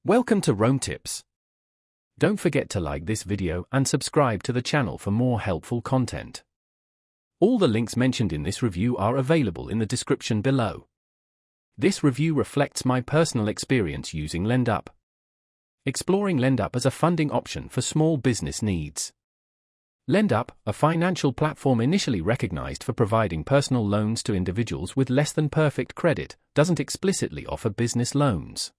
Welcome to Rome Tips. Don't forget to like this video and subscribe to the channel for more helpful content. All the links mentioned in this review are available in the description below. This review reflects my personal experience using LendUp. Exploring LendUp as a funding option for small business needs. LendUp, a financial platform initially recognized for providing personal loans to individuals with less than perfect credit, doesn't explicitly offer business loans.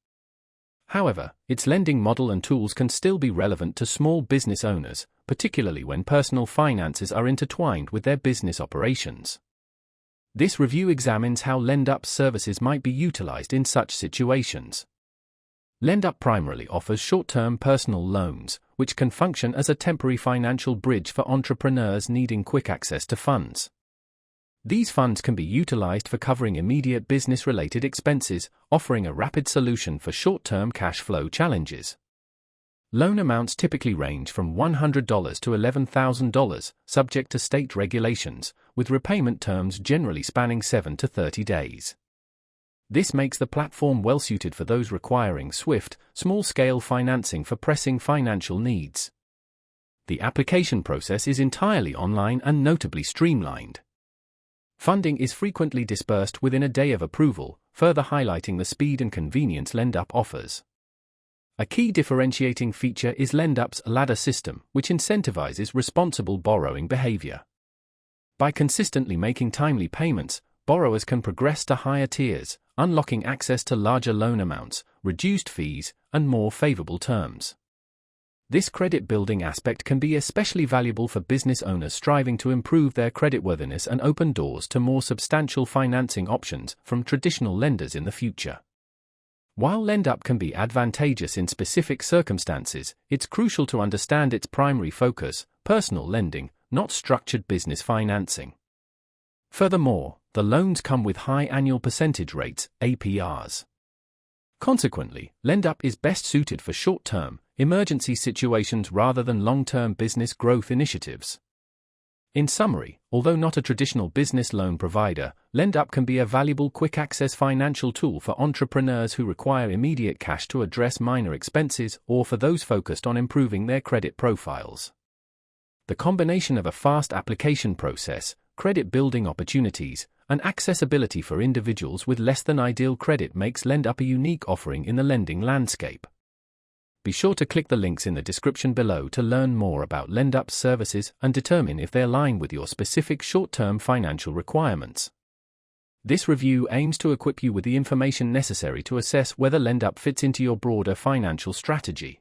However, its lending model and tools can still be relevant to small business owners, particularly when personal finances are intertwined with their business operations. This review examines how LendUp's services might be utilized in such situations. LendUp primarily offers short-term personal loans, which can function as a temporary financial bridge for entrepreneurs needing quick access to funds. These funds can be utilized for covering immediate business-related expenses, offering a rapid solution for short-term cash flow challenges. Loan amounts typically range from $100 to $11,000, subject to state regulations, with repayment terms generally spanning 7 to 30 days. This makes the platform well-suited for those requiring swift, small-scale financing for pressing financial needs. The application process is entirely online and notably streamlined. Funding is frequently disbursed within a day of approval, further highlighting the speed and convenience LendUp offers. A key differentiating feature is LendUp's ladder system, which incentivizes responsible borrowing behavior. By consistently making timely payments, borrowers can progress to higher tiers, unlocking access to larger loan amounts, reduced fees, and more favorable terms. This credit-building aspect can be especially valuable for business owners striving to improve their creditworthiness and open doors to more substantial financing options from traditional lenders in the future. While LendUp can be advantageous in specific circumstances, it's crucial to understand its primary focus, personal lending, not structured business financing. Furthermore, the loans come with high annual percentage rates, APRs. Consequently, LendUp is best suited for short-term, emergency situations rather than long-term business growth initiatives. In summary, although not a traditional business loan provider, LendUp can be a valuable quick-access financial tool for entrepreneurs who require immediate cash to address minor expenses or for those focused on improving their credit profiles. The combination of a fast application process, credit-building opportunities, and accessibility for individuals with less than ideal credit makes LendUp a unique offering in the lending landscape. Be sure to click the links in the description below to learn more about LendUp's services and determine if they align with your specific short-term financial requirements. This review aims to equip you with the information necessary to assess whether LendUp fits into your broader financial strategy.